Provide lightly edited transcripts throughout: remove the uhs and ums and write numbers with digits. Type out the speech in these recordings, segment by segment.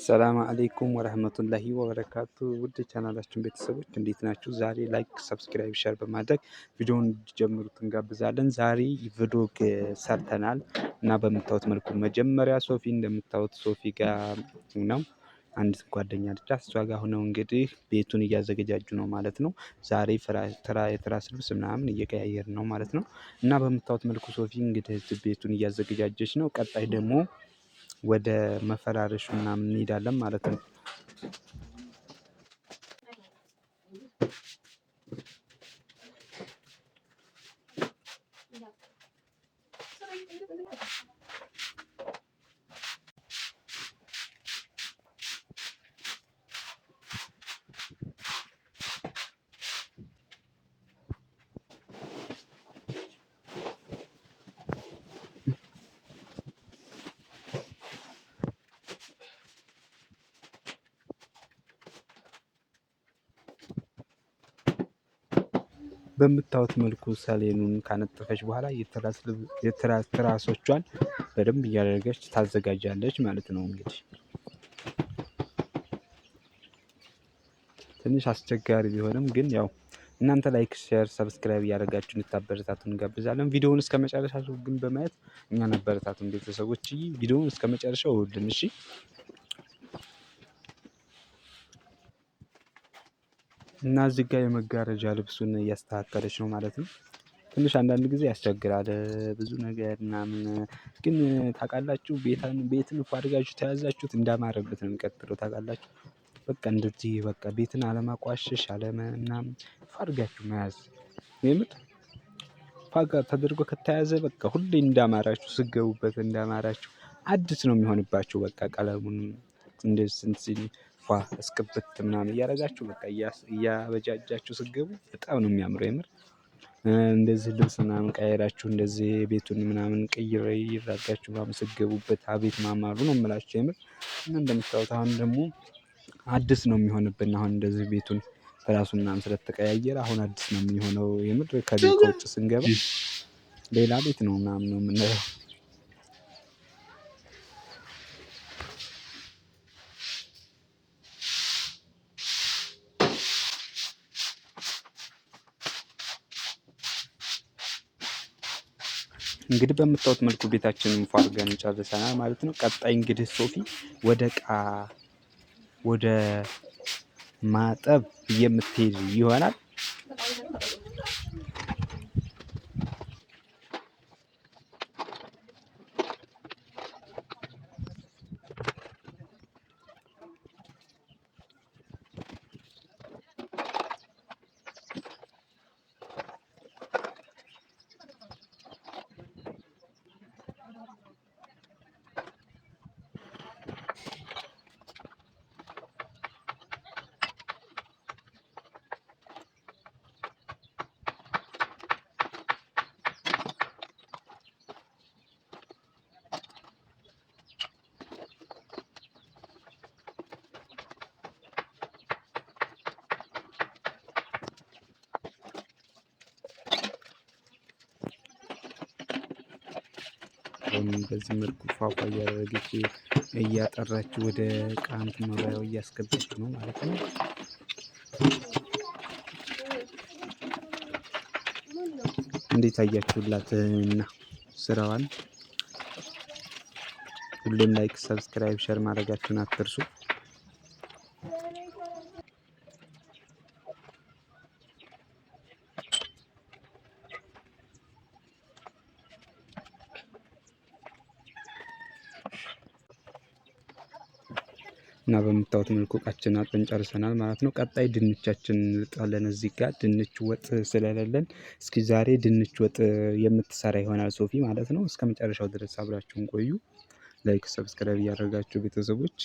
ሰላም አለይኩም ወራህመቱላሂ ወበረካቱ ውድ ቻናላችን ቤተሰቦች እንዴት ናችሁ? ዛሬ ላይክ፣ ሰብስክራይብ፣ ሼር በማድረግ ቪዲዮውን እንዲጀምሩት እንጋብዛለን። ዛሬ ቪሎግ ሰርተናል እና በምታዩት መልኩ መጀመሪያ ሶፊ እንደምታዩት ሶፊ ጋር ነው አንድ ጓደኛ አለቻት። እሷ ጋር ሆነው እንግዲህ ቤቱን እያዘገጃጁ ነው ማለት ነው። ዛሬ የትራስ ልብስ ምናምን እየቀያየርን ነው ማለት ነው። እና በምታዩት መልኩ ሶፊ እንግዲህ ቤቱን እያዘገጃጀች ነው። ቀጣይ ደግሞ ወደ መፈራረሹ ምናምን እንሄዳለን ማለት ነው። በምታዩት መልኩ ሰሌኑን ካነጠፈች በኋላ የትራሶቿን በደንብ እያደረገች ታዘጋጃለች ማለት ነው። እንግዲህ ትንሽ አስቸጋሪ ቢሆንም ግን ያው እናንተ ላይክ፣ ሼር፣ ሰብስክራይብ እያደረጋችሁ እንድታበረታቱን እንጋብዛለን። ቪዲዮውን እስከ መጨረሻው ግን በማየት እኛን አበረታቱን ቤተሰቦች። ቪዲዮውን እስከ መጨረሻው እዩልን እሺ። እና እዚህ ጋር የመጋረጃ ልብሱን እያስተካከለች ነው ማለት ነው። ትንሽ አንዳንድ ጊዜ ያስቸግራል ብዙ ነገር ምናምን፣ ግን ታውቃላችሁ ቤትን እኮ አድርጋችሁ ተያዛችሁት እንዳማረበት ነው የሚቀጥለው። ታውቃላችሁ በቃ እንደዚህ በቃ ቤትን አለማቋሸሽ ምናምን አድርጋችሁ መያዝ የምር ፋጋ ተደርጎ ከተያዘ በቃ ሁሌ እንዳማራችሁ ስገቡበት እንዳማራችሁ አዲስ ነው የሚሆንባችሁ። በቃ ቀለሙን እንደዚህ እንትን ፏ እስክብት ምናምን እያደረጋችሁ በቃ እያበጃጃችሁ ስገቡ በጣም ነው የሚያምረው የምር። እንደዚህ ልብስ ምናምን ቀያይራችሁ እንደዚህ ቤቱን ምናምን ቅይር አድርጋችሁ ምናምን ስገቡበት አቤት ማማሩ ነው የምላችሁ የምር። እና እንደምታዩት አሁን ደግሞ አዲስ ነው የሚሆንብን። አሁን እንደዚህ ቤቱን በራሱ ምናምን ስለተቀያየረ አሁን አዲስ ነው የሚሆነው የምር። ከቤት ከውጭ ስንገባ ሌላ ቤት ነው ምናምን ነው የምናየው። እንግዲህ በምታዩት መልኩ ቤታችንን ፏ አድርገን ጨርሰናል ማለት ነው። ቀጣይ እንግዲህ ሶፊ ወደ ማጠብ የምትሄድ ይሆናል። በዚህ መልኩ ፏፏ እያደረገች እያጠራች ወደ ዕቃ እንትን መባያው እያስገባች ነው ማለት ነው። እንዴት አያችሁላት እና ስራዋን? ሁሌም ላይክ፣ ሰብስክራይብ፣ ሼር ማድረጋችሁን አትርሱ። እና በምታዩት መልኩ እቃችን አጥበን ጨርሰናል ማለት ነው። ቀጣይ ድንቻችን እንልጣለን። እዚህ ጋር ድንች ወጥ ስለሌለን እስኪ ዛሬ ድንች ወጥ የምትሰራ ይሆናል ሶፊ ማለት ነው። እስከ መጨረሻው ድረስ አብራችሁን ቆዩ። ላይክ፣ ሰብስክራይብ እያደረጋችሁ ቤተሰቦች።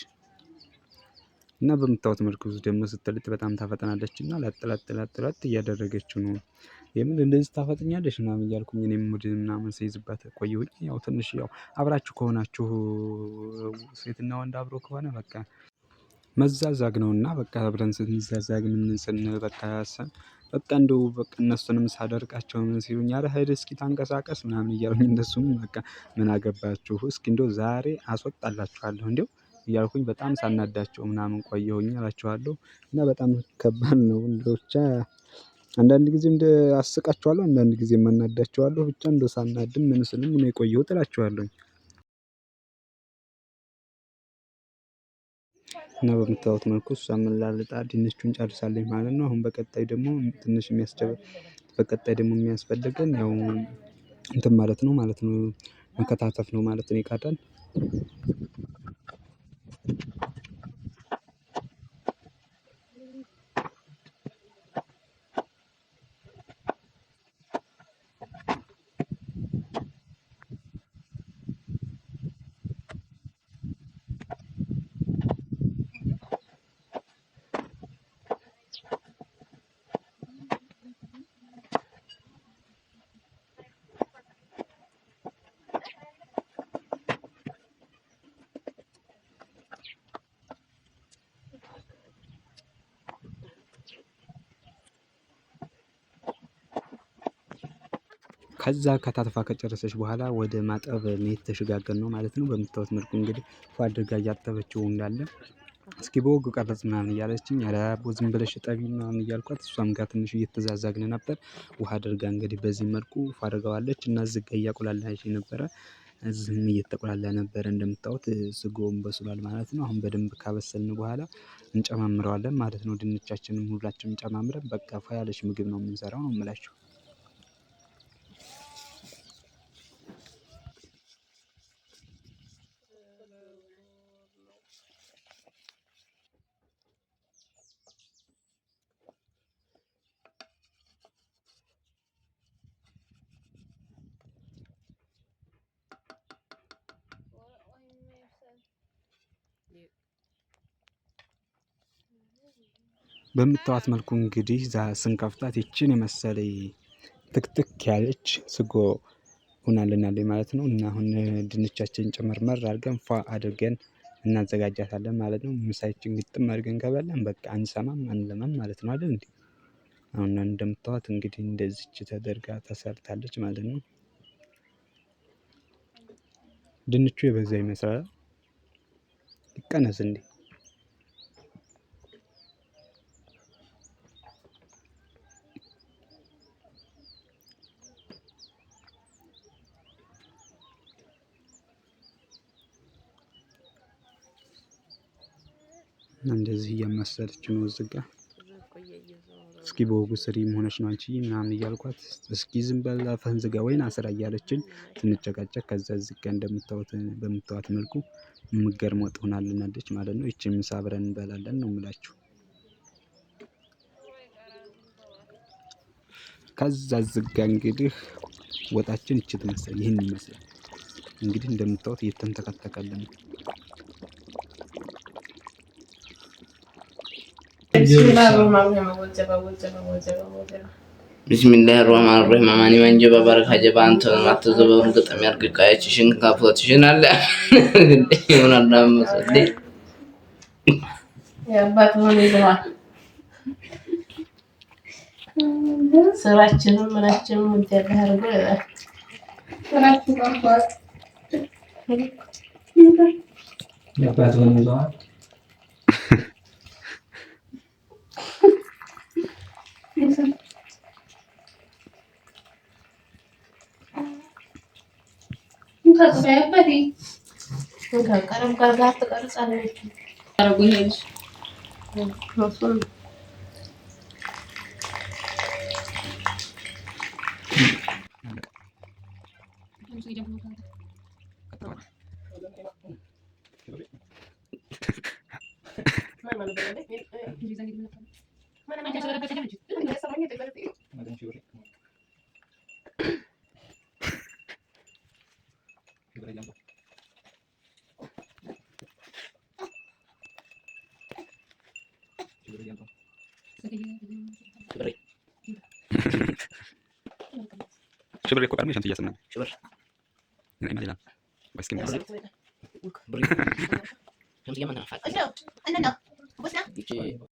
እና በምታዩት መልኩ ደግሞ ስትልጥ በጣም ታፈጥናለች እና ላጥ እያደረገችው ነው። የምን እንደዚህ ታፈጥኛለች ምናምን እያልኩኝ እኔም ሙድ ምናምን ስይዝባት ቆየሁኝ። ያው ትንሽ ያው አብራችሁ ከሆናችሁ ሴትና ወንድ አብሮ ከሆነ በቃ መዛዛግ ነውና በቃ አብረን ስንዛዛግ ምን ስንል በቃ እንደው በቃ እነሱንም ሳደርቃቸው ምን ሲሉኝ ኧረ ሂድ እስኪ ታንቀሳቀስ ምናምን እያሉኝ እነሱም በቃ ምን አገባችሁ እስኪ እንደው ዛሬ አስወጣላችኋለሁ እንደው እያልኩኝ በጣም ሳናዳቸው ምናምን ቆየሁኝ እላችኋለሁ። እና በጣም ከባድ ነው እንደው ብቻ አንዳንድ ጊዜ አስቃቸዋለሁ፣ አንዳንድ ጊዜ አናዳቸዋለሁ። ብቻ እንደው ሳናድም ምን ስልም ነው የቆየሁት እላችኋለሁኝ። እና በምታዩት መልኩ እሷም ላልጣ ድንቹን ጨርሳለች ማለት ነው። አሁን በቀጣይ ደግሞ ትንሽ የሚያስፈልገን ያው እንትን ማለት ነው መከታተፍ ነው ማለት ነው የቀረን። ከዛ ከታትፋ ከጨረሰች በኋላ ወደ ማጠብ መሄድ ተሸጋገርን ነው ማለት ነው። በምታዩት መልኩ እንግዲህ ፏ አድርጋ እያጠበችው እንዳለ እስኪ በወጉ ቀረጽ ምናምን እያለችኝ ኧረ አቦ ዝም ብለሽ እጠቢ ምናምን እያልኳት እሷም ጋር ትንሽ እየተዛዛግን ነበር። ውሃ አድርጋ እንግዲህ በዚህ መልኩ ፏ አድርገዋለች እና እዚህ ጋ እያቁላላች ነበረ። እዚህም እየተቁላላ ነበረ እንደምታዩት ስጎም በስሏል ማለት ነው። አሁን በደንብ ካበሰልን በኋላ እንጨማምረዋለን ማለት ነው። ድንቻችንም ሁላችንም ጨማምረን በቃ ፏ ያለች ምግብ ነው የምንሰራው ነው የምላችሁ። በምታዩት መልኩ እንግዲህ ስንከፍታት ይችን የመሰለ ትክትክ ያለች ስጎ ሆናልናለች ማለት ነው። እና አሁን ድንቻችን ጨመርመር አድርገን ፏ አድርገን እናዘጋጃታለን ማለት ነው። ምሳችን ግጥም አድርገን ከበላን በቃ አንሰማም አንለማም ማለት ነው አይደል እንዴ? አሁን እንደምታዩት እንግዲህ እንደዚች ተደርጋ ተሰርታለች ማለት ነው። ድንቹ የበዛ ይመስላል። ይቀነስ እንዴ? እንደዚህ እያመሰለች ነው እዚህ ጋ። እስኪ በወጉ ስሪ መሆነች ነው አንቺ ምናምን እያልኳት እስኪ ዝም በል አፍህን ዝጋ ወይን አስራ እያለችኝ ስንጨቃጨቅ ከዛ እዚህ ጋ በምታዩት መልኩ የምትገርም ወጥ ሆናልናለች ማለት ነው። ይቺን ምሳ አብረን እንበላለን ነው የምላችሁ። ከዛ እዚህ ጋ እንግዲህ ወጣችን ይህን ይመስላል እንግዲህ እንደምታዩት እየተንተከተከልን ነው። ቢስሚላህ ሮህማን ሮሂም አማኒ መንጀባ ባረካ ጀባ አንተ ማተዘበውን ገጠም ያርግቃያችሽን ካፎትሽን አለ ይሆናል መስለ ያባት ሆነ ይዘዋል። ስራችንም ምናችንም እንትን ያርገ ይላል። ስራችን አባል ያባት ሆነ ይዘዋል። شبر يكون أرمي شنتي جسمنا شبر يعني ما لنا بس كم يصير بري شنتي جمنا فات أنا بس لا